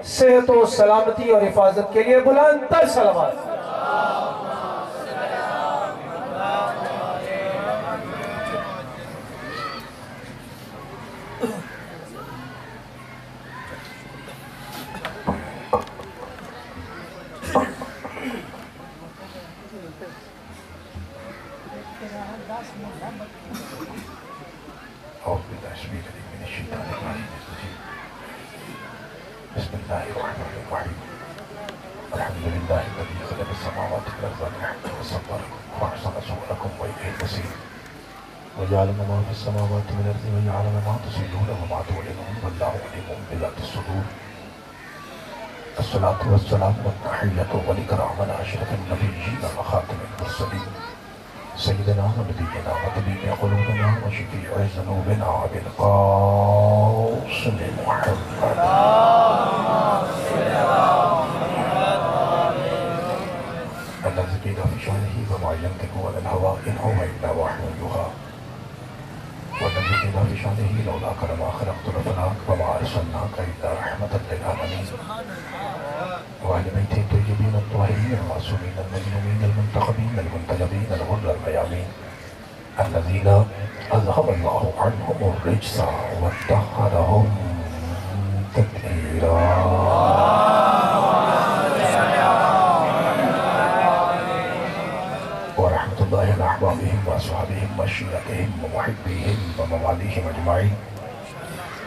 صحت و سلامتی اور حفاظت کے لیے بلند تر صلوات۔ بسم الله الرحمن الرحيم الحمد لله الذي خلق السماوات والأرض بحمده وصوركم وأحسن صوركم وإليه المصير ويعلم ما في السماوات والأرض ويعلم ما تسرون وما تعلنون والله عليم بذات الصدور الصلاة والسلام والتحية والإكرام على أشرف النبيين وخاتم المرسلين سيدنا ونبينا وطبيب قلوبنا وشفيع ذنوبنا أبي القاسم محمد الذي قيل في شأنه وما ينطق عن الهوى إن هو إلا وحي يوحى والذي قيل في شأنه لولاك لما خلقت الأفلاك وما أرسلناك إلا رحمة للعالمين وأهل بيته الطيبين الطاهرين المعصومين المظلومين المنتخبين المنتجبين الغر الميامين الذين أذهب الله عنهم الرجس وطهرهم تطهيرا ورحمة الله على أحبابهم وأصحابهم وشيعتهم ومحبيهم ومواليهم أجمعين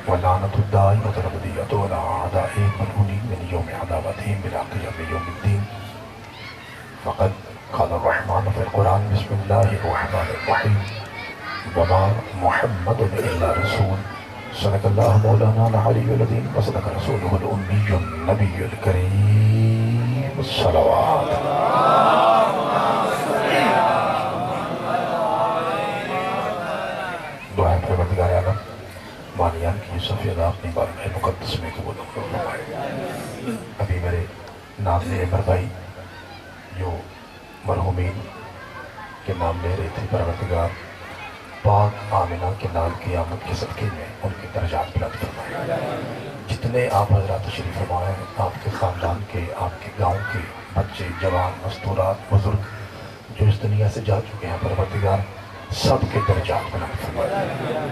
ولعنة الدائمة الأبدية على أعدائهم الملعونين من يوم عداوتهم إلى قيام يوم الدين فقد قال الرحمن في القرآن بسم الله الرحمن الرحيم وما محمد إلا رسول صدق الله مولانا العلي العظيم وصدق رسوله الأمي النبي الكريم الصلوات دعائیں پروردگار عالم مانیان کی یوسف ادا اپنی بارگاہ مقدس میں قبول فرمائے۔ ابھی میرے ناظر عمر بھائی جو مرحومین کے نام لے رہے تھے، پروردگار پاک آمنہ کے نال قیامت کے صدقے میں ان کی درجات بلند فرمائے۔ جتنے آپ حضرات تشریف فرمائے ہیں، آپ کے خاندان کے، آپ کے گاؤں کے بچے، جوان، مستورات، بزرگ جو اس دنیا سے جا چکے ہیں، پروردگار سب کے درجات بلند فرمائے۔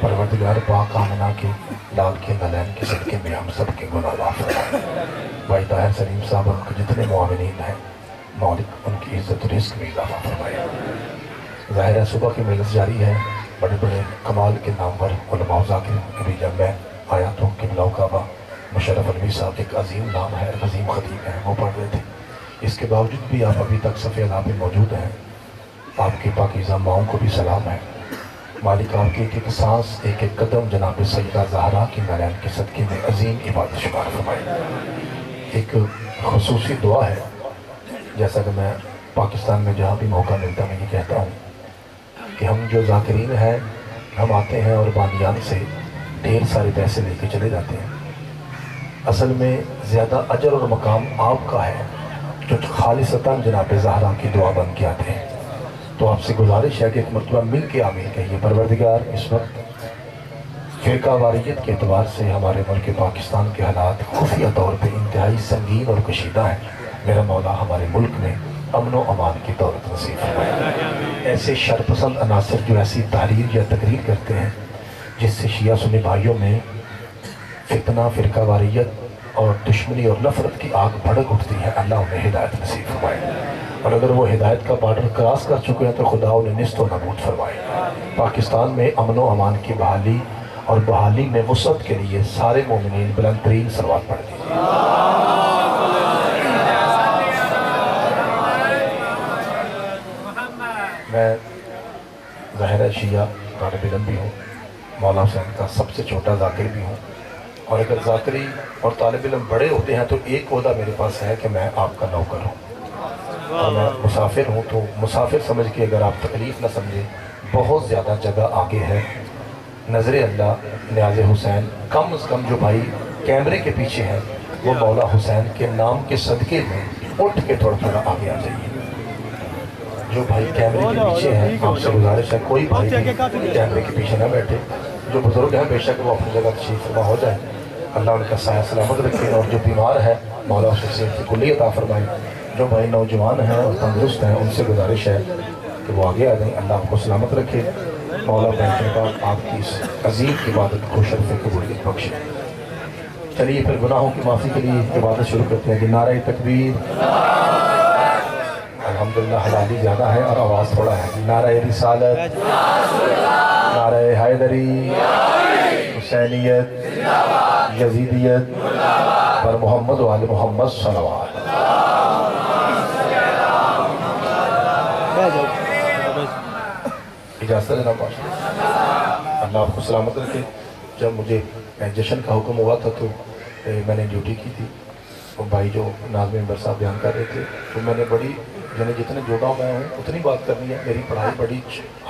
پروردگار پاک آمنہ کے لال کے نلین کے صدقے میں ہم سب کے گناہ معاف فرمائے۔ بھائی طاہر سلیم صاحب ان کے جتنے معاونین ہیں، مالک ان کی عزت و رزق میں اضافہ فرمائے۔ ظاہر ہے صبح کی مجلس جاری ہے، بڑے بڑے کمال کے نام پر علماء ذاکر ابھی جب میں آیا تو قبلہ کعبہ مشرف علوی صاحب ایک عظیم نام ہے، عظیم خطیب ہیں، وہ پڑھ رہے تھے۔ اس کے باوجود بھی آپ ابھی تک صف اعلیٰ پہ موجود ہیں۔ آپ کی پاکیزہ ماؤں کو بھی سلام ہے۔ مالک آپ کی ایک ایک سانس، ایک ایک قدم جناب سیدہ زہرا کی نالین کے صدقے میں عظیم عبادت شمار فرمائے۔ ایک خصوصی دعا ہے، جیسا کہ میں پاکستان میں جہاں بھی موقع ملتا میں یہ کہتا ہوں کہ ہم جو ذاکرین ہیں، ہم آتے ہیں اور بانیان سے ڈھیر سارے پیسے لے کے چلے جاتے ہیں۔ اصل میں زیادہ اجر اور مقام آپ کا ہے جو خالصتاً جناب زہرا کی دعا بن کے آتے ہیں۔ تو آپ سے گزارش ہے کہ ایک مرتبہ مل کے آمین کہیے۔ پروردگار اس وقت فرقہ واریت کے اعتبار سے ہمارے ملک پاکستان کے حالات خفیہ طور پہ انتہائی سنگین اور کشیدہ ہیں۔ میرا مولا ہمارے ملک میں امن و امان کی دولت نصیب فرمائے۔ ایسے شرپسند عناصر جو ایسی تحریر یا تقریر کرتے ہیں جس سے شیعہ سنی بھائیوں میں فتنہ، فرقہ واریت اور دشمنی اور نفرت کی آگ بھڑک اٹھتی ہے، اللہ انہیں ہدایت نصیب فرمائے۔ اور اگر وہ ہدایت کا بارڈر کراس کر چکے ہیں تو خدا انہیں نست و نبود فرمائے۔ پاکستان میں امن و امان کی بحالی اور بحالی میں وسعت کے لیے سارے مومنین بلند ترین صلوات پڑھ دیجیے۔ میں ظاہر شیعہ طالب علم بھی ہوں، مولا حسین کا سب سے چھوٹا ذاکر بھی ہوں، اور اگر ذاکری اور طالب علم بڑے ہوتے ہیں تو ایک عہدہ میرے پاس ہے کہ میں آپ کا نوکر ہوں، اور میں مسافر ہوں تو مسافر سمجھ کے اگر آپ تکلیف نہ سمجھے، بہت زیادہ جگہ آگے ہے۔ نظر اللہ نیاز حسین، کم از کم جو بھائی کیمرے کے پیچھے ہیں وہ مولا حسین کے نام کے صدقے میں اٹھ کے تھوڑا تھوڑا آگے آ جائیے۔ جو بھائی کیمرے کے پیچھے ہیں آپ سے گزارش ہے کوئی بھائی کیمرے کے پیچھے نہ بیٹھے، جو بزرگ ہیں بے شک وہ اپنی جگہ تشریف فرما ہو جائے، اللہ ان کا سایہ سلامت رکھے، اور جو بیمار ہے مولا اسے صحت کی کلی عطا فرمائے۔ جو بھائی نوجوان ہیں اور تندرست ہیں ان سے گزارش ہے کہ وہ آگے آ جائیں، اللہ آپ کو سلامت رکھے، مولا بیٹھنے کا آپ کی اس عظیم عبادت کو شرف قبولیت بخشے۔ چلیے پھر گناہوں کی معافی کے لیے عبادت شروع کرتے ہیں۔ نعرہ تکبیر، الحمدللہ حلالی زیادہ ہے اور آواز تھوڑا ہے۔ نعرہ رسالت، نعرہ حیدری، حسینیت، یزیدیت، پر محمد و آل محمد صلوات۔ اجازت ہے جناب بادشاہ؟ اللہ آپ کو سلامت رکھے۔ جب مجھے جشن کا حکم ہوا تھا تو میں نے ڈیوٹی کی تھی، اور بھائی جو ناظم ممبر صاحب بیان کر رہے تھے تو میں نے بڑی یعنی جتنے جوڑا میں ہوں اتنی بات کرنی ہے۔ میری پڑھائی بڑی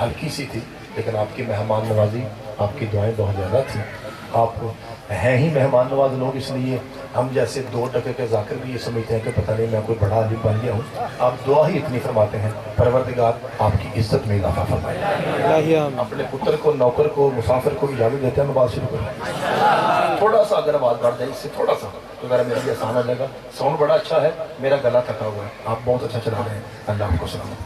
ہلکی سی تھی، لیکن آپ کی مہمان نوازی، آپ کی دعائیں بہت زیادہ تھیں۔ آپ ہیں ہی مہمان نواز لوگ، اس لیے ہم جیسے 2 ٹکے کے ذاکر بھی یہ سمجھتے ہیں کہ پتہ نہیں میں کوئی بڑا عالم بن گیا ہوں۔ آپ دعا ہی اتنی فرماتے ہیں، پروردگار آپ کی عزت میں اضافہ فرمائے۔ اپنے پتر کو، نوکر کو، مسافر کو اجازت دیتے ہیں میں بات شروع کروں؟ تھوڑا سا اگر آواز بڑھ جائے اس سے تھوڑا سا تو ذرا میرے لیے آسان ہو جائے گا۔ ساؤنڈ بڑا اچھا ہے، میرا گلا تھکا ہوا ہے، آپ بہت اچھا چلا رہے ہیں، اللہ آپ کو سلامت۔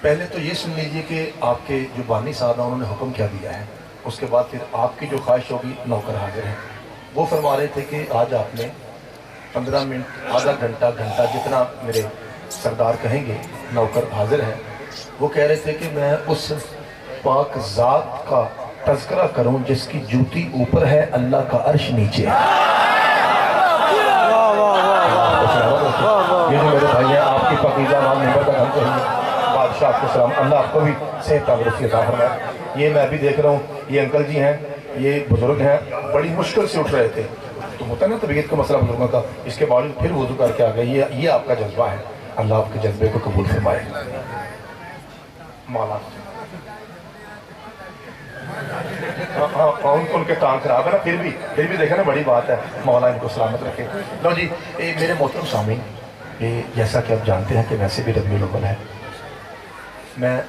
پہلے تو یہ سن لیجئے کہ آپ کے جو بانی صاحب ہیں انہوں نے حکم کیا دیا ہے، اس کے بعد پھر آپ کی جو خواہش ہوگی نوکر حاضر ہیں۔ وہ فرما رہے تھے کہ آج آپ نے 15 منٹ، آدھا گھنٹہ، جتنا میرے سردار کہیں گے نوکر حاضر ہیں۔ وہ کہہ رہے تھے کہ میں اس پاک ذات کا تذکرہ کروں جس کی جوتی اوپر ہے، اللہ کا عرش نیچے ہے۔ یہ جو میرے بھائی ہیں، آپ کی پاکیزہ نام ممبر تک ہم کہیں بادشاہ آپ کو سلام، اللہ آپ کو بھی صحت تندرستی عطا فرمائے۔ یہ میں بھی دیکھ رہا ہوں، یہ انکل جی ہیں، یہ بزرگ ہیں، بڑی مشکل سے اٹھ رہے تھے، تو ہوتا ہے نا طبیعت کا مسئلہ بزرگوں کا، اس کے باوجود پھر وضو کر کے آ گئے۔ یہ آپ کا جذبہ ہے، اللہ آپ کے جذبے کو قبول فرمائے۔ مولا ان کے ٹانگ خراب ہے نا، پھر بھی دیکھیں نا، بڑی بات ہے، مولا ان کو سلامت رکھے۔ لو جی میرے محترم سامعین، جیسا کہ آپ جانتے ہیں کہ ویسے بھی ربیع الاول ہے، میں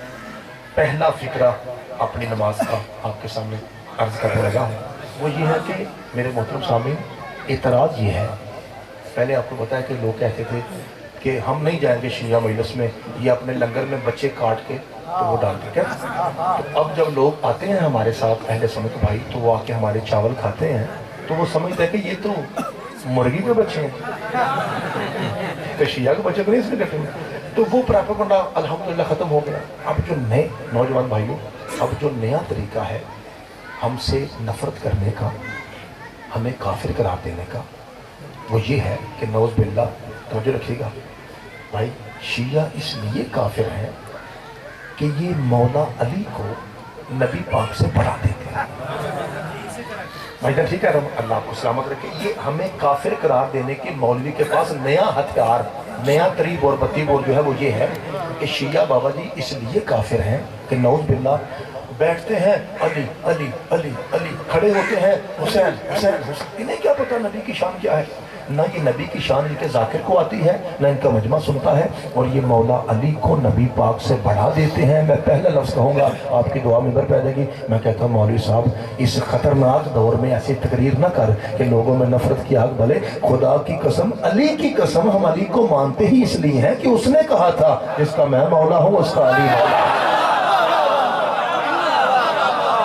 پہلا فکرہ اپنی نماز کا آپ کے سامنے عرض کرنے لگا ہوں۔ وہ یہ ہے کہ میرے محترم سامعین، اعتراض یہ ہے، پہلے آپ کو بتایا کہ لوگ کہتے تھے کہ ہم نہیں جائیں گے شیعہ مجلس میں، یہ اپنے لنگر میں بچے کاٹ کے تو وہ ڈالتے کیا۔ تو اب جب لوگ آتے ہیں ہمارے ساتھ اہل سنت بھائی، تو وہ آ کے ہمارے چاول کھاتے ہیں تو وہ سمجھتے ہیں کہ یہ تو مرغی کے بچے ہیں، کہ شیعہ کے بچے کو نہیں اس میں کہتے ہیں۔ تو وہ پراپیگنڈا الحمدللہ ختم ہو گیا۔ اب جو نئے نوجوان بھائیوں، اب جو نیا طریقہ ہے ہم سے نفرت کرنے کا، ہمیں کافر قرار دینے کا، وہ یہ ہے کہ نعوذ باللہ، توجہ رکھیے گا بھائی، شیعہ اس لیے کافر ہیں کہ یہ مولا علی کو نبی پاک سے بڑھا دیتے ہیں۔ بھائی جان ٹھیک ہے، اللہ آپ کو سلامت رکھے۔ یہ ہمیں کافر قرار دینے کی مولوی کے پاس نیا ہتھیار، نیا تریب اور بتیب اور جو ہے وہ یہ ہے کہ شیعہ بابا جی اس لیے کافر ہیں کہ نعوذ باللہ بیٹھتے ہیں علی علی علی علی، کھڑے ہوتے ہیں حسین حسین حسین، انہیں کیا پتا نبی کی شان کیا ہے؟ نہ یہ نبی کی شان ان کے ذاکر کو آتی ہے، نہ ان کا مجمع سنتا ہے، اور یہ مولا علی کو نبی پاک سے بڑھا دیتے ہیں۔ میں پہلا لفظ کہوں گا، آپ کی دعا ممبر پہ آ جائے گی، میں کہتا ہوں مولوی صاحب اس خطرناک دور میں ایسی تقریر نہ کر کہ لوگوں میں نفرت کی آگ بلے۔ خدا کی قسم، علی کی قسم، ہم علی کو مانتے ہی اس لیے ہیں کہ اس نے کہا تھا جس کا میں مولا ہوں اس کا علی مولا۔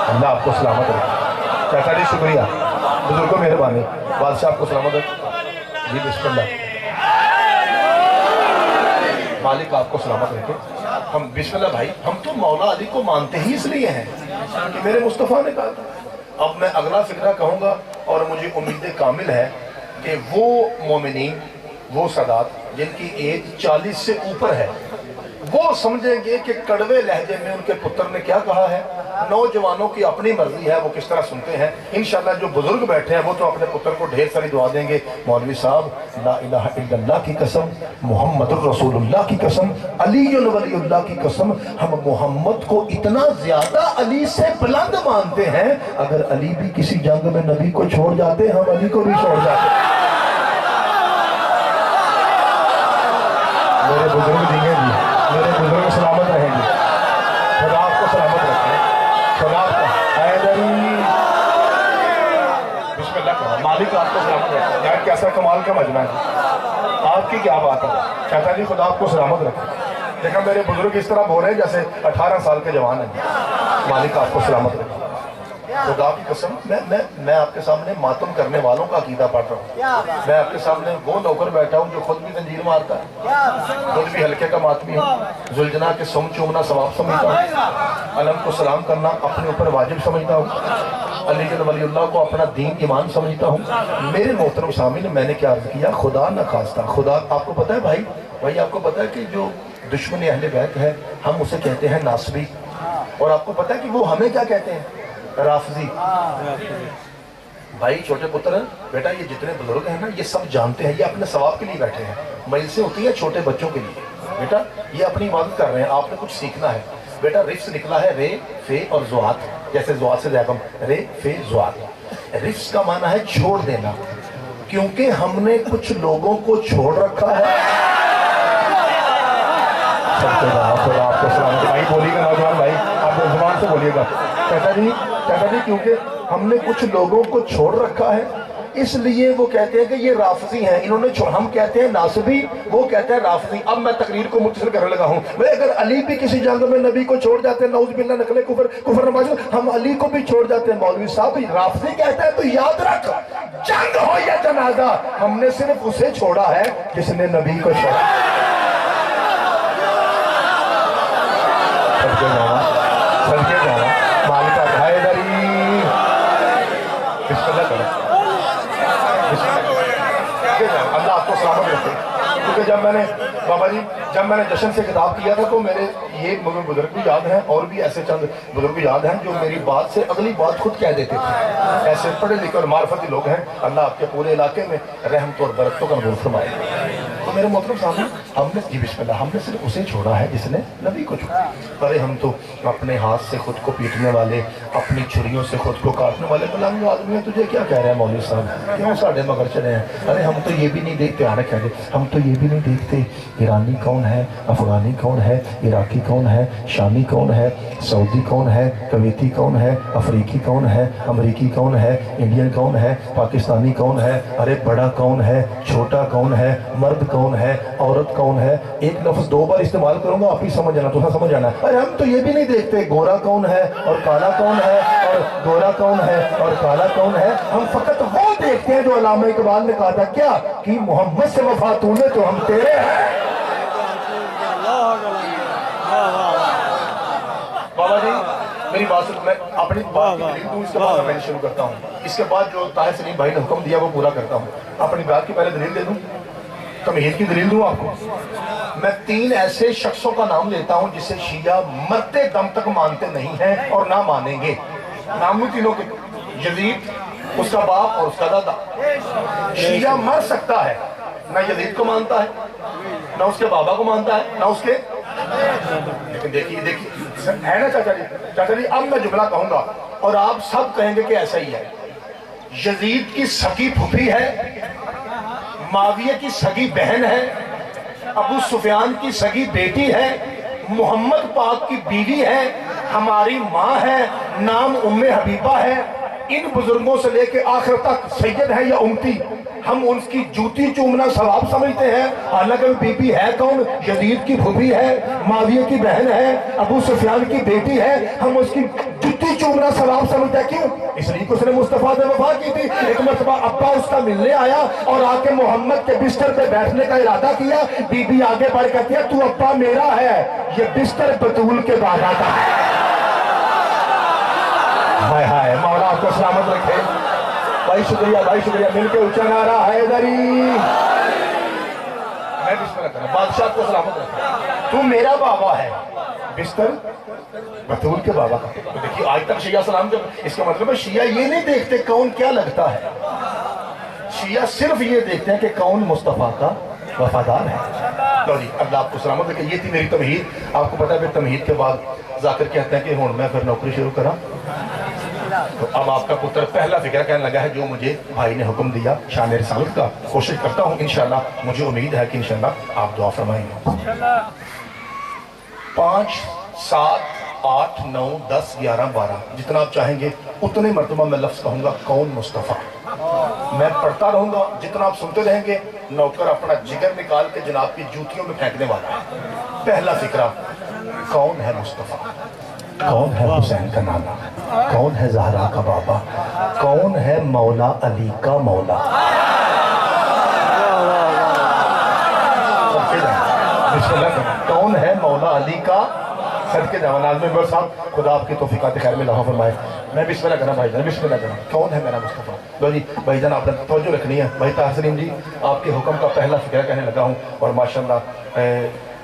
اللہ آپ کو سلامت رکھے۔ چاچا جی شکریہ، بزرگوں مہربانی، بادشاہ آپ کو سلامت رکھے۔ جی بسم اللہ، مالک آپ کو سلامت رکھے۔ ہم بسم اللہ بھائی، ہم تو مولا علی کو مانتے ہی اس لیے ہیں کہ میرے مصطفیٰ نے کہا تھا۔ اب میں اگلا فکرہ کہوں گا، اور مجھے امید کامل ہے کہ وہ مومنین، وہ سادات جن کی ایج 40 سے اوپر ہے، وہ سمجھیں گے کہ کڑوے لہجے میں ان کے پتر نے کیا کہا ہے۔ نوجوانوں کی اپنی مرضی ہے، وہ کس طرح سنتے ہیں۔ انشاءاللہ جو بزرگ بیٹھے ہیں وہ تو اپنے پتر کو ڈھیر ساری دعا دیں گے۔ مولوی صاحب، لا الہ الا اللہ کی قسم، محمد الرسول اللہ کی قسم، علی ولی اللہ کی قسم، ہم محمد کو اتنا زیادہ علی سے بلند مانتے ہیں، اگر علی بھی کسی جنگ میں نبی کو چھوڑ جاتے ہم علی کو بھی چھوڑ جاتے۔ میرے بزرگ دیئے گی، میرے بزرگ سلامت رہیں گے، خدا آپ کو سلامت رکھے، خدا آپ کو حیدری۔ ایسا کمال کا مجمع ہے، آپ کی کیا بات ہے؟ چاچا جی خدا آپ کو سلامت رکھے۔ دیکھا میرے بزرگ اس طرح بول رہے ہیں جیسے 18 سال کے جوان ہیں۔ مالک آپ کو سلامت رکھے۔ خدا کی قسم میں آپ کے سامنے ماتم کرنے والوں کا عقیدہ پڑھ رہا ہوں۔ میں آپ کے سامنے وہ نوکر بیٹھا ہوں جو خود بھی زنجیر مارتا ہے، خود بھی ہلکے کا ماتمی ہوں، زلجنا کے سم چومنا ثواب سمجھتا ہوں، علم کو سلام کرنا اپنے اوپر واجب سمجھتا ہوں، علی جل ولی اللہ کو اپنا دین ایمان سمجھتا ہوں۔ میرے محترم سامعین، میں نے کیا عرض کیا؟ خدا نہ خواستہ، خدا آپ کو پتہ ہے بھائی آپ کو پتہ ہے کہ جو دشمن اہل بیت ہے ہم اسے کہتے ہیں ناصبی، اور آپ کو پتہ ہے کہ وہ ہمیں کیا کہتے ہیں؟ رافضی۔ بھائی چھوٹے پتر بیٹا یہ جتنے بزرگ ہیں نا یہ سب جانتے ہیں، یہ اپنے ثواب کے لیے بیٹھے ہیں، مجلسیں ہوتی ہیں چھوٹے بچوں کے لیے، بیٹا یہ اپنی عبادت کر رہے ہیں، آپ نے کچھ سیکھنا ہے۔ بیٹا رفس نکلا ہے رے فے اور زوات، جیسے زوات سے زیغم، رے فے زوات۔ رفس کا معنی ہے چھوڑ دینا، کیونکہ ہم نے کچھ لوگوں کو چھوڑ رکھا ہے۔ آپ کو سلام بھائی بولیے گا، نوجوان بھائی آپ زبان سے بولیے گا۔ چاچا جی کیونکہ ہم نے کچھ لوگوں کو چھوڑ رکھا ہے اس لیے وہ کہتے ہیں کہ یہ رافضی ہیں، انہوں نے ہم کہتے ہیں ناصبی، وہ کہتے ہیں رافضی۔ اب میں تقریر کو متصل کرنے لگا ہوں، بھئی اگر علی بھی کسی جنگ میں نبی کو چھوڑ جاتے ہیں، نعوذ باللہ نقل کفر نماز، ہم علی کو بھی چھوڑ جاتے ہیں، مولوی صاحب رافضی کہتا ہے تو یاد رکھ، جنگ ہو یا جنازہ ہم نے صرف اسے چھوڑا ہے جس نے نبی کو چھوڑا۔ صدقے جانا مالکہ حیدری، بسم اللہ کرو، اللہ آپ کو سلامت رکھے۔ کیونکہ جب میں نے جشن سے خطاب کیا تھا تو میرے یہ بزرگ بھی یاد ہیں اور بھی ایسے چند بزرگ یاد ہیں جو میری بات سے اگلی بات خود کہہ دیتے تھے، ایسے پڑھے لکھے اور معرفتی لوگ ہیں۔ اللہ آپ کے پورے علاقے میں رحمت اور برکتوں کا نزول فرمائے۔ تو میرے محترم سامنے ہم نے جی بسم اللہ، ہم نے صرف اسے چھوڑا ہے جس نے نبی کو چھوڑا۔ ارے ہم تو اپنے ہاتھ سے خود کو پیٹنے والے، اپنی چھریوں سے خود کو کاٹنے والے غلامی آدمی ہیں، تجھے کیا کہہ رہے ہیں مولوی صاحب؟ کیوں ساڑھے مگر چلے ہیں؟ ارے ہم تو یہ بھی نہیں دیکھتے، آنے کہہ دے، ہم تو یہ بھی نہیں دیکھتے ایرانی کون ہے، افغانی کون ہے، عراقی کون ہے، شامی کون ہے، سعودی کون ہے، کویتی کون ہے، افریقی کون ہے، امریکی کون ہے، انڈین کون ہے، پاکستانی کون ہے، ارے بڑا کون ہے، چھوٹا کون ہے، مرد کون ہے، عورت کون ہے۔ ایک لفظ 2 بار استعمال کروں گا، آپ ہی سمجھ جانا، تو سمجھ جانا۔ ارے ہم تو یہ بھی نہیں دیکھتے گورا کون ہے اور کالا کون ہے، اور گورا کون ہے اور کالا کون ہے، ہم فقط وہ دیکھتے ہیں جو علامہ اقبال نے کہا تھا کیا کہ محمد سے وفا تو نے تو ہم تیرے ہیں۔ بابا جی میری بات سے میں اپنی بات کی دلیل دوں، اس کے بعد میں شروع کرتا ہوں، اس کے بعد جو طاہر سلیم بھائی نے حکم دیا وہ پورا کرتا ہوں۔ اپنی بات کی پہلے دلیل دے دوں، تمہید کی دلیل دوں آپ کو۔ میں 3 ایسے شخصوں کا نام لیتا ہوں جسے شیعہ مرتے دم تک مانتے نہیں ہیں اور نہ مانیں گے۔ نام لوں تینوں کے، یزید، اس کا باپ اور اس کا دادا۔ شیعہ مر سکتا ہے، نہ یزید کو مانتا ہے، نہ اس کے بابا کو مانتا ہے، نہ اس کے، لیکن دیکھیے ہے نا چاچا جی اب میں جملہ کہوں گا اور آپ سب کہیں گے کہ ایسا ہی ہے۔ یزید کی سگی پھوپھی ہے، معاویہ کی سگی بہن ہے، ابو سفیان کی سگی بیٹی ہے، محمد پاک کی بیوی ہے، ہماری ماں ہے، نام ام حبیبہ ہے۔ ان بزرگوں سے لے کے آخر تک سید ہے یا امتی، ہم ان کی جوتی چومنا ثواب سمجھتے ہیں، حالانکہ بی بی ہے کون؟ یزید کی پھوپھی ہے، معاویہ کی بہن ہے، ابو سفیان کی بیٹی ہے، ہم اس کی جوتی چومنا ثواب سمجھتے ہیں۔ کیوں؟ اس لیے کہ اس نے مصطفیٰ سے وفا کی تھی۔ ایک مرتبہ ابا اس کا ملنے آیا اور آ کے محمد کے بستر پہ بیٹھنے کا ارادہ کیا، بی بی آگے بڑھ کر کہا تو ابا میرا ہے، یہ بستر بطول کے بعد آتا ہے۔ ہائے ہائے، مولا آپ کو سلامت رکھے۔ بھائی شکریہ، مل کے اونچا نعرہ حیدری۔ میں بسم اللہ کرنا، بادشاہ کو سلامت رکھے۔ تو میرا بابا ہے، بستر بطول کے بابا کا۔ تو دیکھیے آج تک شیعہ سلام جب، اس کا مطلب ہے شیعہ یہ نہیں دیکھتے کون کیا لگتا ہے، شیعہ صرف یہ دیکھتے ہیں کہ کون مصطفیٰ کا وفادار ہے۔ لو جی اللہ آپ کو سلامت رکھے۔ یہ تھی میری تمہید۔ آپ کو پتا ہے پھر تمہید کے بعد ذاکر کہتے ہیں کہ ہوں میں پھر نوکری شروع کرا۔ تو اب آپ کا پتر پہلا فکر کہنے لگا ہے جو مجھے بھائی نے حکم دیا شان رسالت کا، کوشش کرتا ہوں انشاءاللہ، مجھے امید ہے کہ انشاءاللہ آپ دعا فرمائیں گے۔ 5 7 8 9 10 11 12 جتنا آپ چاہیں گے اتنے مرتبہ میں لفظ کہوں گا کون مصطفیٰ۔ میں پڑھتا رہوں گا، جتنا آپ سنتے رہیں گے نوکر اپنا جگر نکال کے جناب کی جوتیوں میں پھینکنے والا ہے۔ پہلا فقرہ، کون ہے مصطفیٰ؟ کون ہے حسین کا نانا؟ کون ہے زہرا کا بابا؟ کون ہے مولا علی کا مولا؟ بسم اللہ، کون ہے مولا علی کا؟ صدقے جوان آزمی بر صاحب، خدا آپ کی توفیقات خیر میں لہا فرمائے۔ میں بسم اللہ کرنا بھائی جان، بسم اللہ کرنا۔ کون ہے میرا مصطفیٰ؟ لو جی بھائی جان، آپ نے توجہ رکھنی ہے۔ بھائی تحسین جی، آپ کے حکم کا پہلا فقرہ کہنے لگا ہوں، اور ماشاءاللہ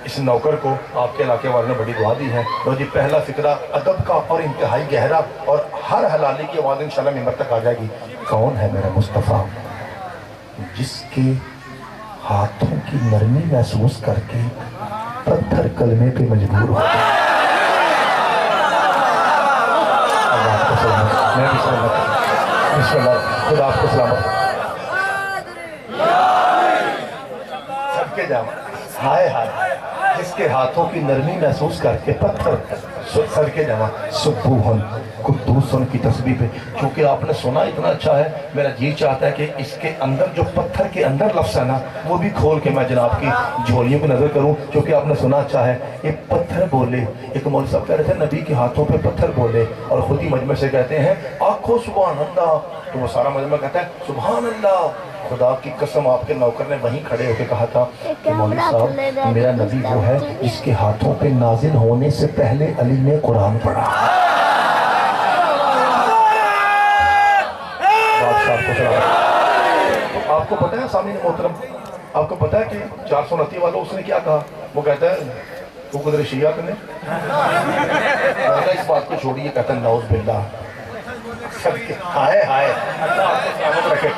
اس نوکر کو آپ کے علاقے والوں نے بڑی دعا دی ہے۔ لو جی پہلا فقرہ ادب کا اور انتہائی گہرا، اور ہر حلالی کی آواز انشاءاللہ ممبر تک آ جائے گی۔ کون ہے میرا مصطفیٰ جس کے ہاتھوں کی نرمی محسوس کر کے پتھر کلمے پہ مجبور ہو؟ اللہ آپ کو سلامت، میں بسم اللہ، بسم اللہ، خدا آپ کو سلامت، سب کے جامع، ہائے ہائے، جس کے ہاتھوں کی نرمی محسوس کر کے پتھر، سر کے جمع سبوحن قدوسن کی تسبیح پہ، کیونکہ آپ نے سنا اتنا اچھا ہے، میرا جی چاہتا ہے کہ اس کے اندر جو پتھر کے اندر لفظ ہے نا، وہ بھی کھول کے میں جناب کی جھولیوں کو نظر کروں، کیونکہ آپ نے سنا اچھا ہے۔ یہ پتھر بولے، ایک مولوی صاحب کہہ رہے تھے نبی کے ہاتھوں پہ پتھر بولے، اور خود ہی مجمع سے کہتے ہیں آنکھوں سبحان اللہ، تو وہ سارا مجمع کہتا ہے سبحان اللہ۔ خدا کی قسم، آپ کے نوکر نے وہیں کھڑے ہو کے کہا تھا کہ مولوی صاحب میرا نبی وہ ہے جس کے ہاتھوں پہ نازل ہونے سے پہلے علی نے قرآن پڑھا۔ آپ کو پتہ ہے سامعین محترم، آپ کو پتہ ہے کہ 429 والوں اس نے کیا کہا؟ وہ کہتا ہے وہ قدر شیعہ نے اس بات کو چھوڑی، کہتا ہے نعوذ باللہ، ہائے ہائے، اللہ آپ کو سلامت رکھے۔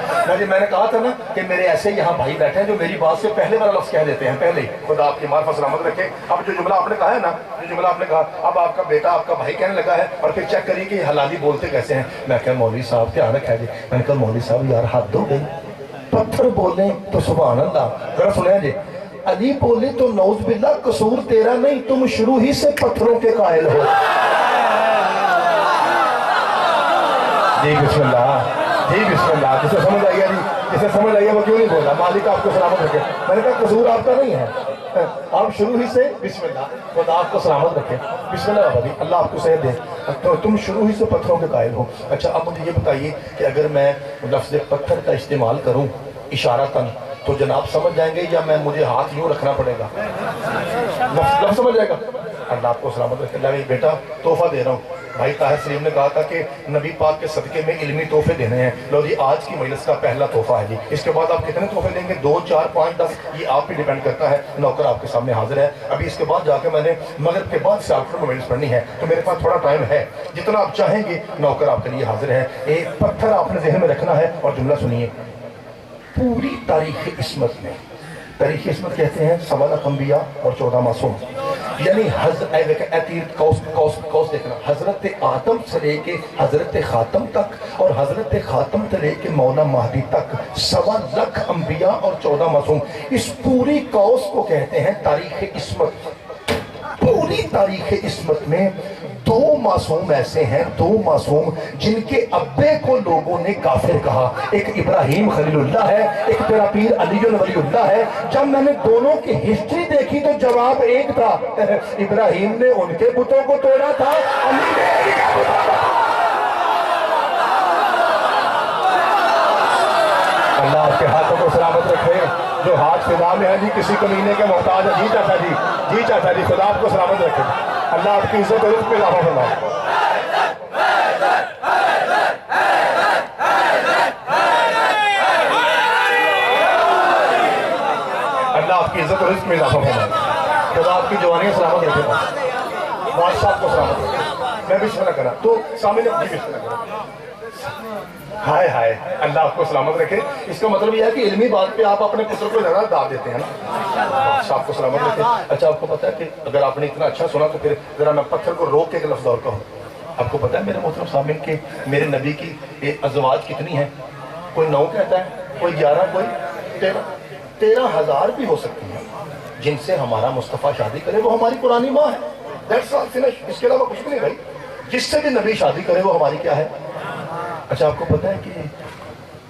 میں نے کہا تھا نا کہ میرے ایسے یہاں بھائی بیٹھے ہیں جو میری بات سے پہلے والا لفظ کہہ دیتے ہیں، پہلے ہی۔ خدا آپ کی معرفت سلامت رکھے۔ اب جو جملہ آپ نے کہا ہے نا، جو جملہ آپ نے کہا، اب آپ کا بیٹا آپ کا بھائی کہنے لگا ہے، اور پھر چیک کریے کہ یہ حلالی بولتے کیسے ہیں۔ میں کہا مولوی صاحب کیا رکھا جی؟ میں نے کہا مولوی صاحب یار حد ہو گئی، پتھر بولیں تو سبحان اللہ، ذرا سنیں جی، علی بولے تو نعوذ باللہ، قصور تیرا نہیں، تم شروع ہی سے پتھروں کے قائل ہو۔ جی بسم اللہ، جی بسم اللہ، جسے سمجھ آئیے جی، جسے سمجھ آئیے وہ کیوں نہیں بولا؟ مالک آپ کو سلامت رکھے۔ میں نے کہا قصور آپ کا نہیں ہے، آپ شروع ہی سے بسم اللہ، خدا آپ کو سلامت رکھے۔ بسم اللہ بابا جی، اللہ آپ کو صحت دے، تو تم شروع ہی سے پتھروں کے قائل ہو۔ اچھا اب مجھے یہ بتائیے کہ اگر میں لفظ پتھر کا استعمال کروں اشارتاً تو جناب سمجھ جائیں گے، یا مجھے ہاتھ یوں رکھنا پڑے گا؟ لفظ سمجھ جائے گا؟ اللہ آپ کو سلامت رکھے۔ اللہ بیٹا تحفہ دے رہا ہوں، بھائی طاہر سلیم نے کہا تھا کہ نبی پاک کے صدقے میں علمی تحفے دینے ہیں۔ لو جی آج کی مجلس کا پہلا تحفہ ہے جی، اس کے بعد آپ کتنے تحفے دیں گے؟ 2 4 5 10 یہ آپ پہ ڈیپینڈ کرتا ہے۔ نوکر آپ کے سامنے حاضر ہے، ابھی اس کے بعد جا کے میں نے مغرب کے بعد سے آفٹر مومنٹس پڑھنی ہے، تو میرے پاس تھوڑا ٹائم ہے، جتنا آپ چاہیں گے نوکر آپ کے لیے حاضر ہے۔ ایک پتھر آپ نے ذہن میں رکھنا ہے، اور جملہ سنیے، پوری تاریخ عصمت میں، تاریخ عصمت کہتے ہیں 14 لاکھ انبیاء اور 14 معصوم، یعنی کوس دیکھنا، حضرت آدم سے لے کے حضرت خاتم تک، اور حضرت خاتم سے لے کے مولا مہدی تک 14 لاکھ انبیاء اور 14 معصوم، اس پوری کوس کو کہتے ہیں تاریخ عصمت۔ پوری تاریخ عصمت میں 2 معصوم ایسے ہیں، 2 معصوم جن کے ابے کو لوگوں نے کافر کہا، ایک ابراہیم خلیل اللہ ہے، ایک تیرا پیر علی ولی اللہ ہے۔ جب میں نے دونوں کی ہسٹری دیکھی تو جواب ایک تھا، ابراہیم نے ان کے بتوں کو توڑا تھا، علی نے علی کا بتا تھا۔ اللہ آپ کے ہاتھوں کو سلامت رکھے، جو ہاتھ فضا میں ہے جی، کسی کمینے کے محتاج ہے، جی چاچا جی، جی چاچا جی، خدا آپ کو سلامت رکھے، اللہ آپ کی عزت و رزق پہ اضافہ فرمائے۔ اللہ آپ کی عزت و رزق میں اضافہ فرمائے، خدا آپ کی جوانی سلامت رکھے، بادشاہ آپ کو سلامت رکھے۔ میں بسم اللہ کرا تو سامنے جی بسم اللہ کرا، ہائے ہائے، اللہ آپ کو سلامت رکھے۔ اس کا مطلب یہ ہے کہ علمی بات پہ آپ اپنے پتر کو زیادہ دعوت دیتے ہیں نا، آپ کو سلامت رکھے۔ اچھا آپ کو پتا ہے کہ اگر آپ نے اتنا اچھا سنا تو پھر ذرا میں پتھر کو روک کے ایک لفظ اور کہوں۔ آپ کو پتا ہے میرے محترم سامعین کہ میرے نبی کی ازواج کتنی ہیں؟ کوئی 9 کہتا ہے، کوئی 11، کوئی 13,000 بھی ہو سکتی ہیں، جن سے ہمارا مصطفیٰ شادی کرے وہ ہماری قرآنی ماں ہے۔ دیٹس آل فنش، اس کے علاوہ کچھ بھی نہیں بھائی، جس سے بھی نبی شادی کرے وہ ہماری کیا ہے؟ اچھا آپ کو پتا ہے کہ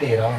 13,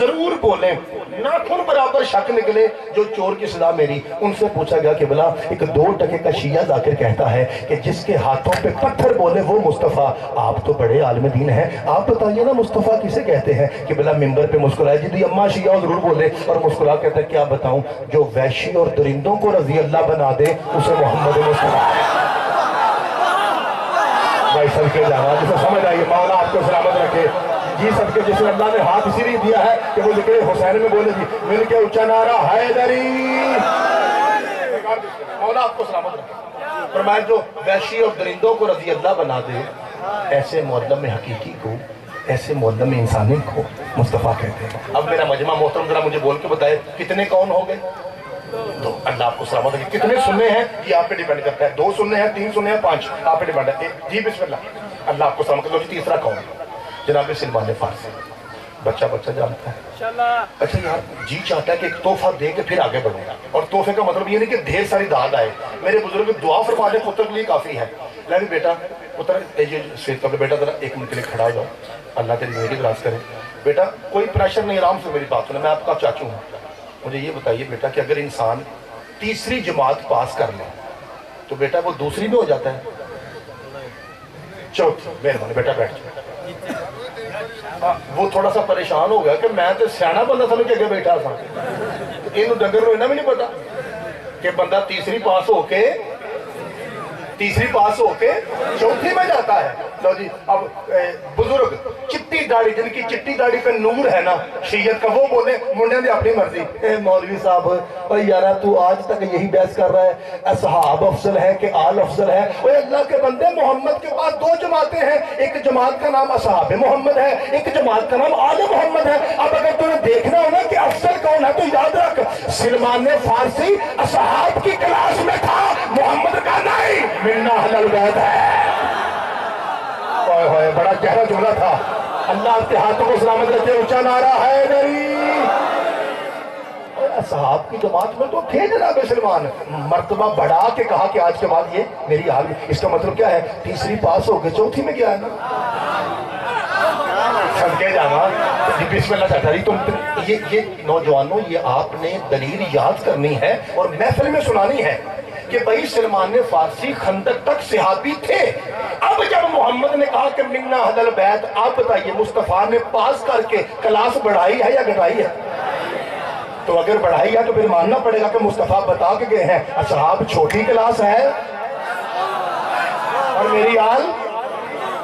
ضرور بولیں، ناخن برابر شک نکلے جو چور کی سزا میری۔ ان سے پوچھا گیا کہ بلا ایک 2 ٹکے کا شیعہ جا کر کہتا ہے کہ جس کے ہاتھوں پہ پتھر بولے وہ مصطفیٰ، آپ تو بڑے عالم دین ہیں، آپ بتائیے نا مصطفیٰ کسے کہتے ہیں؟ کہ بلا ممبر پہ مسکرائے جدی اماں شیعہ ضرور بولے، اور مسکرا کہتا ہے کیا بتاؤں، جو وحشی اور درندوں کو رضی اللہ بنا دے اسے محمد مصطفیٰ۔ بھائی سب کے جانا جسے سمجھ آئیے، مولا آپ کو سلامت رکھے جی، سب کے جسے اللہ نے ہاتھ اسی لیے دیا ہے کہ وہ ذکر حسین میں بولے جی مل کے اونچا نعرہ حیدری، مولا آپ کو سلامت رکھے۔ فرمایا جو وحشی اور درندوں کو رضی اللہ بنا دے، ایسے معلم حقیقی کو، ایسے معلم انسانی کو مصطفیٰ کہتے ہیں۔ اب میرا مجمع محترم ذرا مجھے بول کے بتائے کتنے کون ہو گئے؟ تو اللہ آپ کو سلامت رکھے۔ کتنے سننے ہیں یہ آپ پہ ڈیپینڈ کرتا ہے، 2 سننے ہیں، 3 سننے ہیں، 5 آپ پہ ڈیپینڈ ہے۔ جی بسم اللہ، اللہ آپ کو سلامت رکھے۔ تیسرا کون؟ جناب سلمان فارسی، بچہ جانتا ہے۔ اچھا یار جی چاہتا ہے کہ ایک تحفہ دے کے پھر آگے بڑھوں، اور تحفے کا مطلب یہ نہیں کہ ڈھیر ساری داد آئے۔ میرے بزرگ دعا فرما دے پتر کے لیے کافی ہے۔ میں بھی بیٹا پتر یہ سویت کا بیٹا ذرا 1 منٹ کے لیے کھڑا ہو جاؤ، اللہ تیری زندگی دراز کرے۔ بیٹا کوئی پریشر نہیں، آرام سے میری بات سنیں، میں آپ کا چاچو ہوں۔ مجھے یہ بتائیے بیٹا کہ اگر انسان تیسری جماعت پاس کر لے تو بیٹا وہ دوسری میں ہو جاتا ہے؟ چوتھی؟ مہربانی بیٹا بیٹھ جائے۔ وہ تھوڑا سا پریشان ہو گیا کہ میں تو سیاح بندہ سمجھ کے بیٹھا تھا، یہ ڈنگر نو بھی نہیں پتا کہ بندہ تیسری پاس ہو کے چوتھی میں جاتا ہے۔ لو جی اب بزرگ چٹی داڑھی، جن کی چٹی داڑھی پہ نور ہے نا شیعت کا، وہ بولے منڈے دی اپنی مرضی۔ اے مولوی صاحب اوہ یارا تو آج تک یہی بحث کر رہا ہے اصحاب افضل ہے کہ آل افضل ہے؟ اوہ اللہ کے بندے، محمد کے پاس 2 جماعتیں ہیں، ایک جماعت کا نام اصحاب محمد ہے، ایک جماعت کا نام آل محمد ہے۔ اب اگر تمہیں دیکھنا ہو نا کہ افضل کون ہے تو یاد رکھ سلمان فارسی اصحاب کی کلاس میں تھا، محمد کا نہیں، منا اہل البیت ہے۔ ہوئے بڑا گہرا جملہ تھا۔ اللہ آپ کے ہاتھوں کو سلامت رکھے، اونچا نعرہ حیدری۔ صحاب کی جماعت میں تو تھے جناب سلمان، مرتبہ بڑھا کے کہا کہ آج کے بعد یہ میری حال، اس کا مطلب کیا ہے؟ تیسری پاس ہو گئے، چوتھی میں کیا ہے نا؟ چھڑکے جانا بسم اللہ چاہتا رہی۔ تم یہ نوجوانوں یہ آپ نے دلیل یاد کرنی ہے اور محفل میں سنانی ہے کہ بھائی سلمان فارسی خندق تک صحابی تھے۔ اب جب محمد نے کہا کہ منا اہل البیت، آپ بتائیے مصطفیٰ نے پاس کر کے کلاس بڑھائی ہے یا گھٹائی ہے؟ تو اگر بڑھائی ہے تو پھر ماننا پڑے گا کہ مصطفیٰ بتا کے گئے ہیں اصحاب چھوٹی کلاس ہے اور میری آل،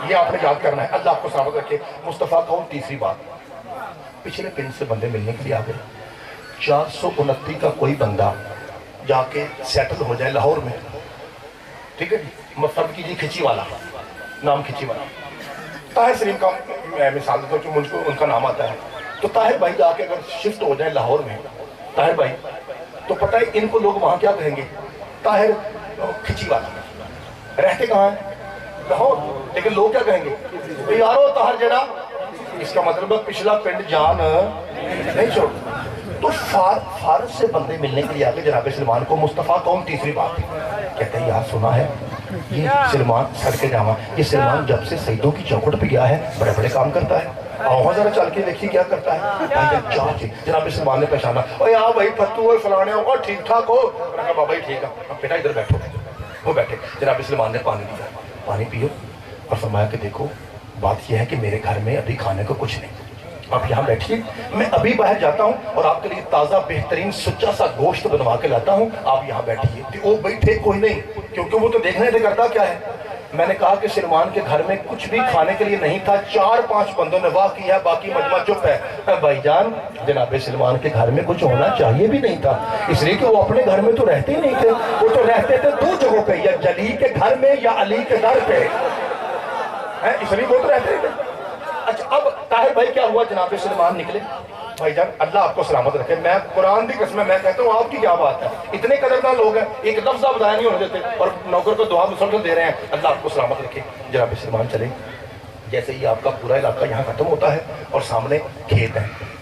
یہ آپ نے یاد کرنا ہے۔ اللہ آپ کو سلامت رکھے۔ مصطفیٰ کون؟ تیسری بات، پچھلے پنڈ سے بندے ملنے کے لیے آ گئے۔ 429 کا کوئی بندہ جا کے سیٹل ہو جائے لاہور میں، ٹھیک ہے جی، فرض کیجیے کھچی والا، نام کھچی والا، طاہر سلیم کا مثال دیتا ہوں کہ مجھ کو ان کا نام آتا ہے۔ تو طاہر بھائی جا کے اگر شفٹ ہو جائے لاہور میں، طاہر بھائی، تو پتہ ہے ان کو لوگ وہاں کیا کہیں گے؟ طاہر کھچی والا، رہتے کہاں ہیں؟ لاہور، لیکن لوگ کیا کہیں گے؟ یارو طاہر جڑا، اس کا مطلب پچھلا پنڈ جان نہیں چھوڑتا۔ تو فارس سے بندے ملنے کے لیے آگے جناب سلمان کو مصطفیٰ کون؟ تیسری بات کہتے ہیں یار سنا ہے یہ سلمان سڑکے جاما، یہ سلمان جب سے سیدوں کی چوکھٹ پہ گیا ہے بڑے بڑے کام کرتا ہے، آؤ ذرا چل کے دیکھیے کیا کرتا ہے۔ جناب سلمان نے پہچانا، اوہ یہاں بھائی پتو اور فلانے ہو ٹھیک ٹھاک ہو؟ بابا ہی ٹھیک ہے، بیٹا ادھر بیٹھو۔ وہ بیٹھے، جناب سلمان نے پانی دیا، پانی پیو، اور فرمایا کہ دیکھو بات یہ ہے کہ میرے گھر میں ابھی کھانے کو کچھ نہیں، آپ یہاں بیٹھیے، میں ابھی باہر جاتا ہوں اور آپ کے لیے تازہ بہترین سچا سا گوشت بنوا کے لاتا ہوں، آپ یہاں بیٹھیے۔ وہ بیٹھے کوئی نہیں، کیونکہ وہ تو دیکھنے تھے کرتا کیا ہے۔ میں نے کہا کہ سلمان کے گھر میں کچھ بھی کھانے کے لیے نہیں تھا، 4-5 بندوں نے واہ کیا ہے، باقی مجمع چپ ہے۔ بھائی جان جناب سلمان کے گھر میں کچھ ہونا چاہیے بھی نہیں تھا، اس لیے کہ وہ اپنے گھر میں تو رہتے ہی نہیں تھے، وہ تو رہتے تھے 2 جگہوں پہ، یا جلی کے گھر میں یا علی کے در پہ، اس لیے وہ تو رہتے تھے۔ اچھا اب طاہر بھائی کیا ہوا؟ جناب سلمان نکلے۔ بھائی جان اللہ آپ کو سلامت رکھے، میں قرآن کی قسم میں کہتا ہوں آپ کی کیا بات ہے، اتنے قدردان لوگ ہیں ایک لفظ آپ ضائع نہیں ہونے دیتے اور نوکر کو دعا مسلسل دے رہے ہیں۔ اللہ آپ کو سلامت رکھے۔ جناب سلمان چلے، جیسے ہی آپ کا پورا علاقہ یہاں ختم ہوتا ہے اور سامنے کھیت ہے،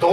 2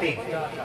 3,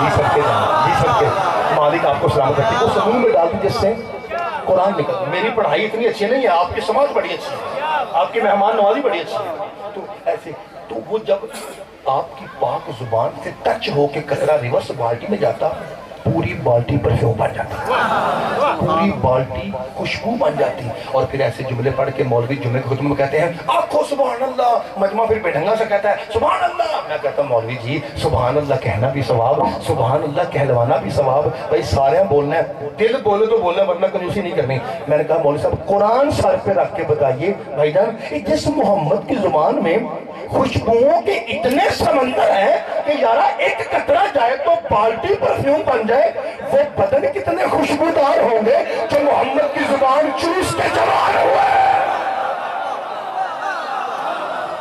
جی سب کے جانا، جی سب کے مالک آپ کو سلامت رکھے. اس منہ میں ڈال دیں جس سے قرآن نکل. میری پڑھائی اتنی اچھی نہیں ہے، آپ کی سماج بڑی اچھی ہے، آپ کی مہمان نوازی بڑی اچھی ہے. تو ایسے تو وہ جب آپ کی پاک زبان سے ٹچ ہو کے قطرہ ریورس بالٹی میں جاتا، پوری بالٹی پرفیوم بن جاتی، پوری بالٹی خوشبو بن جاتی. اور پھر ایسے جملے پڑھ کے مولوی جملے کے خطبے میں کہتے ہیں آنکھو سبحان اللہ. مجمع پھر بیٹھنگا سے کہتا ہے سبحان اللہ. میں کہتا ہوں مولوی جی سبحان اللہ کہنا بھی ثواب، سبحان اللہ کہلوانا بھی ثواب. بھائی سارے بولنا ہے، دل بولے تو بولنا ورنہ کنجوسی نہیں کرنی. میں نے کہا مولوی صاحب قرآن سر پہ رکھ کے بتائیے بھائی جان جس محمد کی زبان میں خوشبوؤں کے اتنے سمندر ہیں کہ یارا ایک قطرہ جائے تو بالٹی پرفیوم بن جائے، وہ بدن کتنے خوشبودار ہوں گے جو محمد کی زبان چوس کے جوان ہوئے.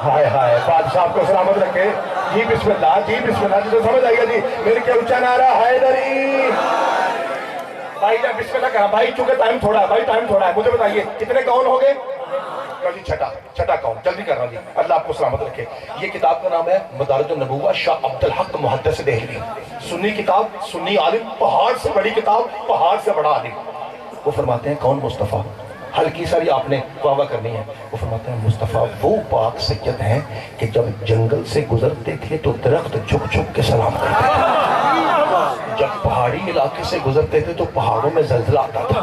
ہائے ہائے بادشاہ آپ کو سلامت رکھے. جی بسم اللہ، جی بسم اللہ. جسے سمجھ آئیے گا جی میرے کے اونچا نعرہ حیدری. بھائی جان بسم اللہ کہا. بھائی چونکہ ٹائم تھوڑا ہے، بھائی ٹائم تھوڑا ہے، مجھے بتائیے کتنے کون ہو گئے؟ جی چھٹا کون، جلدی کر رہا ہوں جی. اللہ آپ کو سلامت رکھے. یہ کتاب کا نام ہے مدارج النبوہ، شاہ عبدالحق محدث دہلوی. سنی کتاب، سنی عالم، پہاڑ سے بڑی کتاب، پہاڑ سے بڑا عالم. وہ فرماتے ہیں کون مصطفیٰ؟ ہلکی ساری آپ نے واہ کرنی ہے. وہ فرماتے ہیں مصطفیٰ وہ پاک سید ہیں کہ جب جنگل سے گزرتے تھے تو درخت جھک جھک کے سلام کرتے تھے، جب پہاڑی علاقے سے گزرتے تھے تو پہاڑوں میں زلزلہ آتا تھا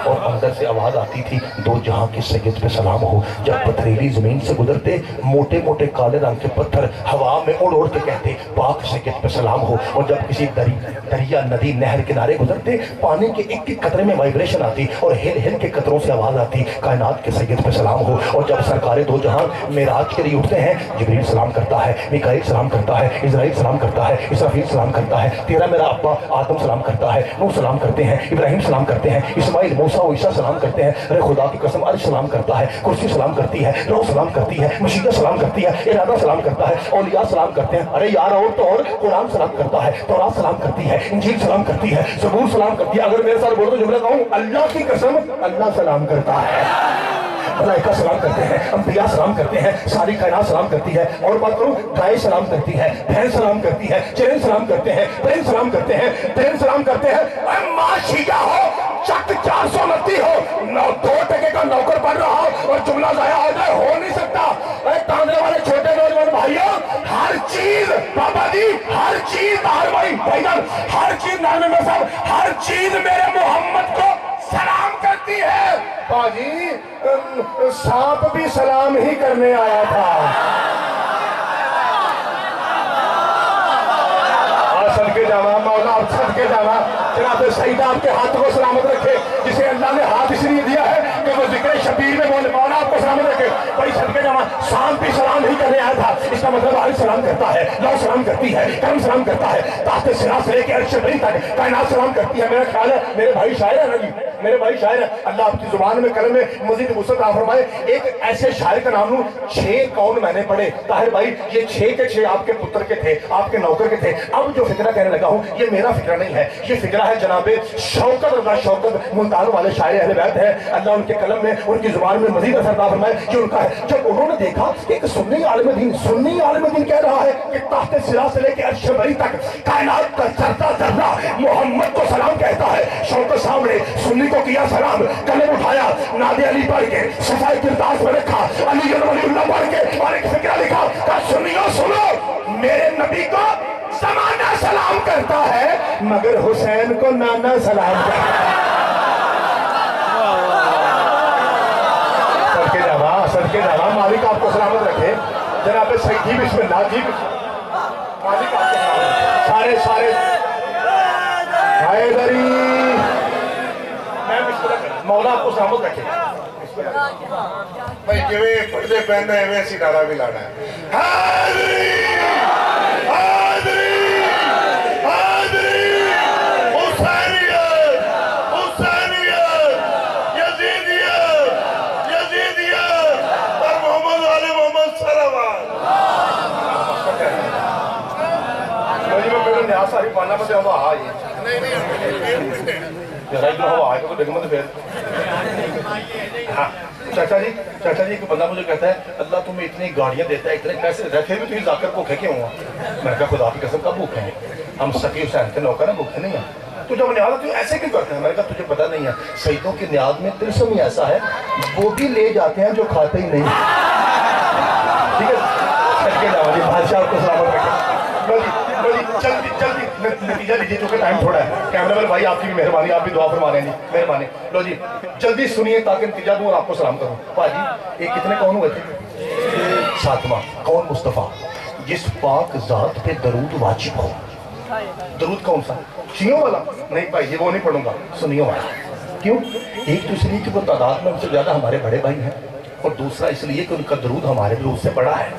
اور اندر سے آواز آتی تھی دو جہاں کے سید پہ سلام ہو. جب پتھریلی زمین سے گزرتے موٹے موٹے کالے رنگ کے پتھر ہوا میں اڑ اڑ کے کہتے پاک سید پہ سلام ہو. اور جب کسی دریا ندی نہر کنارے گزرتے پانی کے ایک ایک قطرے میں وائبریشن آتی اور ہل ہل کے قطروں سے آواز آتی کائنات کے سید پہ سلام ہو. اور جب سرکار دو جہاں معراج کے لیے اٹھتے ہیں جبریل سلام کرتا ہے، میکائیل سلام کرتا ہے، اسرائیل سلام کرتا ہے، اسرافیل سلام کرتا ہے، تیرا میرا ابا آدم سلام کرتا ہے، نوح سلام کرتے ہیں، ابراہیم سلام کرتے ہیں، اسماعیل، موسیٰ و عیسیٰ سلام کرتے ہیں. ارے خدا کی قسم عرش سلام کرتا ہے، کرسی سلام کرتی ہے، روح سلام کرتی ہے، مشیدہ سلام کرتی ہے، ارادہ سلام کرتا ہے، اولیاء سلام کرتے ہیں. ارے یار اور تو اور قرآن سلام کرتا ہے، تورات سلام کرتی ہے، انجیل سلام کرتی ہے، زبور سلام کرتی ہے. اگر میرے ساتھ بولو تو جملہ کہوں اللہ کی قسم اللہ سلام کرتا ہے، ملائکہ سلام کرتے ہیں، انبیاء سلام کرتے ہیں، ساری کائنات سلام کرتی ہے. اور بات کروں گائے سلام کرتی ہے، بھینس سلام کرتی ہے، چرن سلام کرتے ہیں، پرند سلام کرتے ہیں، پرند سلام کرتے ہیں. اے ماں شیعہ ہو، چک 429 ہو، 2 ٹکے کا نوکر بن رہا ہو اور جملہ ضائع ہو جائے، ہو نہیں سکتا. اے تاندرے والے چھوٹے نوجوان بھائیوں ہر چیز بابا جی ہر چیز بھائی جان ہر چیز نام میں صاحب ہر چیز میرے محمد کو سلام کرتی ہے. باجی سانپ بھی سلام ہی کرنے آیا تھا. صدقے جانا مولا آپ صدقے جانا. جناب سعید آپ کے ہاتھ کو سلامت رکھے جسے اللہ نے ہاتھ اس لیے دیا ہے کہ وہ ذکر شبیر میں بولے. مولا آپ کو سلامت رکھے. بھائی صدقے جانا سانپ بھی سلام ہی کرنے آیا تھا. اس کا مطلب عرش سلام کرتا ہے، لو سلام کرتی ہے، کرم سلام کرتا ہے، تحت سرا سے لے کے عرش بری تک کائنات سلام کرتی ہے. میرا خیال ہے میرے بھائی شاعر ہے نا جی، میرے بھائی شاعر ہے. اللہ آپ کی زبان میں قلم میں مزید وسعت عطا فرمائے. ایک ایسے شاعر کا نام لوں 6 کون میں نے پڑھے. طاہر بھائی یہ 6 کے 6 آپ کے پتر کے تھے، آپ کے نوکر کے تھے. اب جو فکرہ کہنے لگا ہوں یہ میرا فکرہ نہیں ہے، یہ فکرہ ہے جناب شوکت رضا شوکت ملتان والے شاعر اہل بیت ہے. اللہ ان کے قلم میں ان کی زبان میں مزید اثر عطا فرمائے. یہ ان کا ہے. جب انہوں نے دیکھا کہ ایک سنی عالم دین کہہ رہا ہے کہ تحت سرا سے لے کے عرش بری تک کائنات کا ذرہ ذرہ محمد کو سلام کہتا ہے. شوکت سامنے سنی کو کیا سلام، قلم اٹھایا ناد علی پڑھ کے صفائی کرداس میں رکھا، علی ولی اللہ پڑھ کے اور ایک فکرہ لکھا کہ سنیو سنو میرے نبی کو زمانہ سلام کرتا ہے مگر حسین کو نانا سلام کرتا ہے. صدقے جاوا مالک آپ کو سلامت رکھے. جناب سعید جی بسم اللہ جی مالک آپ کو سلامت. سارے حیدری میں بسم اللہ مولا آپ کو سلامت رکھے. بھائی جویں پردے پہننا ہے ویسی نعرہ بھی لانا ہے. حیدری حیدری حیدری حسینیت حسینیت یزیدیت یزیدیت اور محمد علی محمد صلوات. مجھے میں پہلے نیاز ساری پانا پتے ہوا آئی نہیں یار ادھر ہوا آئے تو ڈگمت پھر ہاں چاچا جی کو بندہ مجھے کہتا ہے اللہ تمہیں اتنی گاڑیاں دیتا ہے اتنے پیسے دیتا ہے پھر بھی تمہیں ذاکر بھوکے کیوں ہوا؟ میں نے کہا خدا کی قسم کب بھوکے ہیں ہم سکی حسین کے نوکر ہیں بھوکے نہیں ہیں تو جب نیاز تو ایسے کیوں کرتے ہیں؟ میں نے کہا تجھے پتہ نہیں ہے سیدوں کی نیاز میں تلسم ہی ایسا ہے وہ بھی لے جاتے ہیں جو کھاتے ہی نہیں ٹھیک ہے بادشاہ کو سلامت رکھے جلدی نتیجہ لیجیے چونکہ ٹائم تھوڑا ہے کیمرہ مین بھائی آپ کی بھی مہربانی آپ بھی دعا فرمانے جی مہربانی لو جی جلدی سنیے تاکہ نتیجہ دوں اور آپ کو سلام کروں باجی یہ کتنے کون ہوئے تھے 7واں کون مصطفیٰ جس پاک ذات پہ درود واجب ہو درود کون سا شیعوں والا نہیں بھائی یہ وہ نہیں پڑھوں گا سنیوں والا کیوں ایک تو اس لیے کہ وہ تعداد میں ان سے زیادہ ہمارے بڑے بھائی ہیں اور دوسرا اس لیے کہ ان کا درود ہمارے درود سے بڑا ہے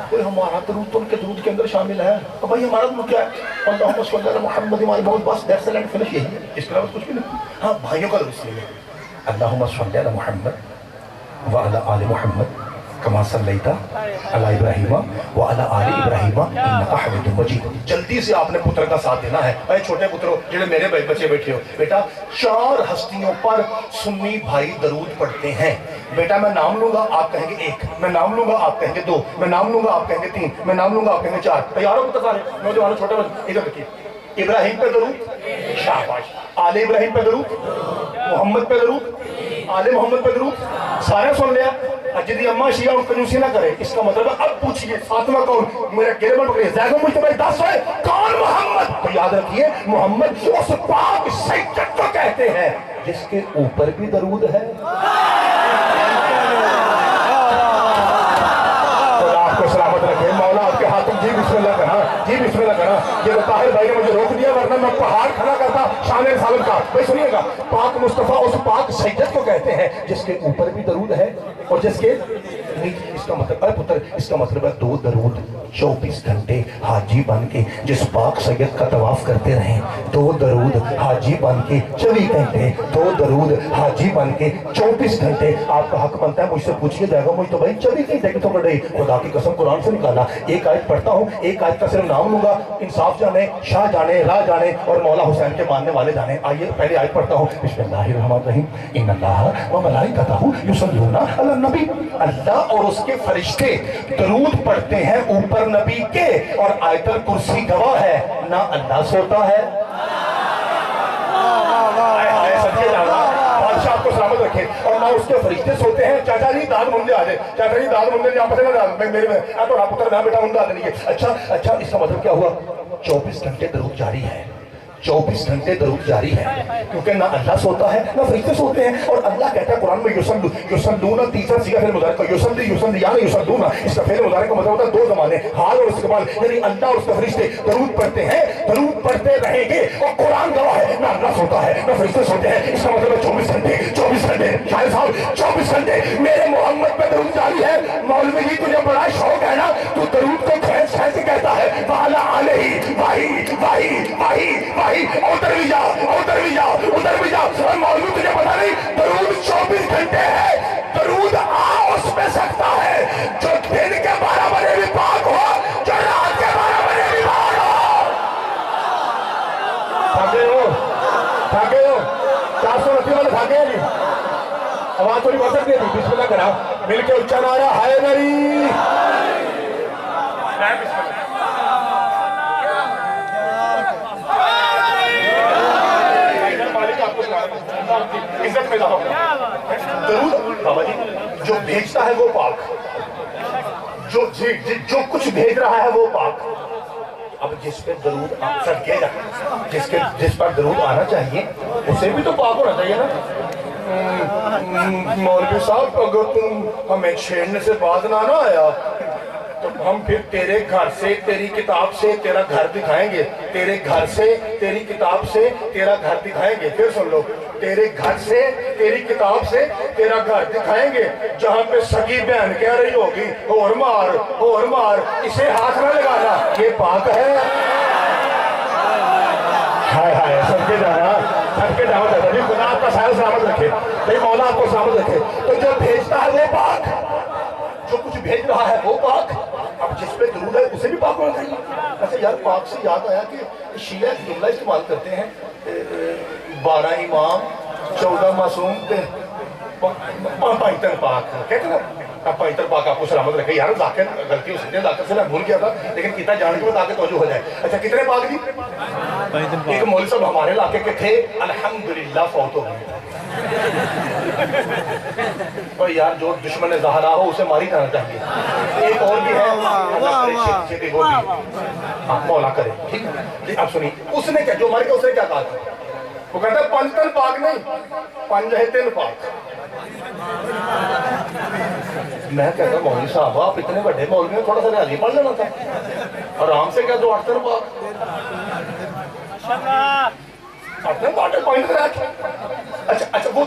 کوئی ہمارا درود تو ان کے درود کے اندر شامل ہے تو بھائی ہمارا درود کیا ہے اللہم صلی علی محمد بہت بس دیٹس اینڈ فنش یہی ہے اس کے علاوہ کچھ بھی نہیں ہاں بھائیوں کا درود اس لیے اللہم صلی علی محمد وعلی آل محمد کما صلیت علی ابراہیم وعلی آل ابراہیم انک حمید مجید جلدی سے آپ نے پتر کا ساتھ دینا ہے اے چھوٹے پتروں جنہیں میرے بچے بیٹھے ہو بیٹا 4 ہستیوں پر سنی بھائی درود پڑھتے ہیں بیٹا میں نام لوں گا آپ کہیں گے 1 میں نام لوں گا آپ کہیں گے 2 میں نام لوں گا آپ کہیں گے 3 میں نام لوں گا آپ کہیں گے 4 تیار ہو پتہ سارے نوجوانوں چھوٹے بچے ادھر دیکھیے ابراہیم پہ درود شاباش آل ابراہیم پہ درود محمد پہ درود آل محمد پہ درود سارے سن لیا جدی اماں شیعہ ان کنجوسی نہ کرے اس کا مطلب ہے اب پوچھئے 7واں کون میرا گرے بن پکڑیے زیادہ مجھ تمہیں 10 ہوئے کون محمد تو یاد رکھیے محمد اس پاک سیدت کو کہتے ہیں جس کے اوپر بھی درود ہے خدا آپ کو سلامت رکھے مولا آپ کے ہاتھوں جی بسم اللہ کہا جی بسم اللہ کہا یہ طاہر بھائی نے مجھے روک دیا ورنہ میں پہاڑ کھڑا کرتا شان رسالت کا بھائی سنیے گا پاک مصطفیٰ اس پاک سیدت کو کہتے ہیں جس کے اوپر بھی درود ہے اور جس کے اس کا مطلب اے پتر اس کا مطلب ہے 2 درود 24 گھنٹے حاجی بن کے جس پاک سید کا طواف کرتے رہیں 2 درود حاجی بن کے 24 گھنٹے 2 درود حاجی بن کے 24 گھنٹے آپ کا حق بنتا ہے مجھ سے پوچھئے جائے گا مجھ تو بھائی 24 گھنٹے کی تو پڑھ رہی خدا کی قسم قرآن سے نکالا ایک آیت پڑھتا ہوں ایک آیت کا صرف نام لوں گا انصاف جانے شاہ جانے راہ جانے اور مولا حسین کے ماننے والے جانے آئیے پہلے آیت پڑھتا ہوں بسم اللہ الرحمن الرحیم ان اللہ و ملائکتہ یصلون علی النبی اللہ اور اس کے فرشتے درود پڑھتے ہیں اوپر نبی کے اور آیت الکرسی گواہ ہے نہ اللہ سوتا ہے بادشاہ آپ کو سلامت رکھے اور نہ اس کے فرشتے سوتے ہیں چاچا جی داد مندے آ جائے چاچا جی داد مندے آپ پتہ میرے میں آپ اور آپ پتر نہ بیٹا مندہ آ جائے اچھا اس کا مطلب کیا ہوا 24 گھنٹے درود جاری ہے 24 گھنٹے درود جاری ہے کیونکہ نہ اللہ سوتا ہے نہ فرشتے سوتے ہیں اور اللہ کہتا ہے قرآن میں یصلون تیسرا صیغہ فعل مضارع کا یصلی یصلیان یصلون اس کا فعل مضارع کا مطلب ہوتا ہے 2 زمانے حال اور استقبال یعنی اللہ اور اس کے فرشتے درود پڑھتے ہیں درود پڑھتے رہیں گے اور قرآن گواہ ہے نہ اللہ سوتا ہے نہ فرشتے سوتے ہیں اس کا مطلب ہے 24 گھنٹے شاہد صاحب 24 گھنٹے میرے محمد پہ درود جاری ہے مولوی جی تجھے بڑا شوق ہے نا تو درود کو کھینچ کھینچ کہتا ہے وعلی آلہ واہی ادھر بھی جا اور مولوی تجھے پتا نہیں درود 24 گھنٹے ہے درود اس میں سکتا ہے جو دن کے 12 بجے بھی پاک ہو جو رات کے 12 بجے بھی پاک ہو تھاکے ہو 480 والے تھاکے ہیں جی آواز تھوڑی بڑھ سکتی ہے جی بسم اللہ کرا مل کے اچھا نعرہ ہائے میری عزت میں درود بابا جی جو بھیجتا ہے وہ پاک جو کچھ بھیج رہا ہے وہ پاک اب جس پہ درود جس پر درود آنا چاہیے اسے بھی تو پاک ہونا چاہیے نا مولوی صاحب اگر تم ہمیں چھیڑنے سے باز نہ آیا تو ہم پھر تیرے گھر سے تیری کتاب سے تیرا گھر دکھائیں گے تیرے گھر سے تیری کتاب سے تیرا گھر دکھائیں گے پھر سن لو تیرے گھر سے تیری کتاب سے تیرا گھر دکھائیں گے جہاں پہ سگی بہن کہہ رہی ہوگی اور مار اسے ہاتھ نہ لگانا یہ پاک ہے ہائے سب کے جانا چاہتا جی خدا آپ کا سایہ سلامت رکھے بھائی مولا آپ کو سلامت رکھے تو جو بھیجتا ہے وہ پاک جو کچھ بھیج رہا ہے وہ پاک اب جس پہ درود ہے اسے بھی پاک ہونا چاہیے ویسے یار پاک سے یاد آیا کہ شیعہ جملہ استعمال کرتے ہیں 12 امام 14 معصوم پائتر پاک کہتے ہیں نا پائتر پاک آپ کو سلامت رکھے یار ذاکر غلطی ہو سکتی ہے ذاکر سے میں بھول گیا تھا لیکن کتنا جان کے میں تاکہ توجہ ہو جائے اچھا کتنے پاک جی ایک مولوی صاحب ہمارے علاقے کے تھے الحمدللہ فوت ہو گئے اور یار جو دشمن زہرا ہو اسے ماری جانا چاہیے ایک اور بھی ہے وہ بھی آپ مولا کرے ٹھیک ہے آپ سنیے اس نے کیا جو مر گیا اس نے کیا کہا تھا وہ کہتا ہے پنج تن پاک نہیں پنج ہے تین پاک میں کہتا ہوں مولوی صاحب آپ اتنے بڑے مولوی میں تھوڑا سا ریاضی پڑھ لینا تھا آرام سے کیا دو آٹھ تن پاک اچھا وہ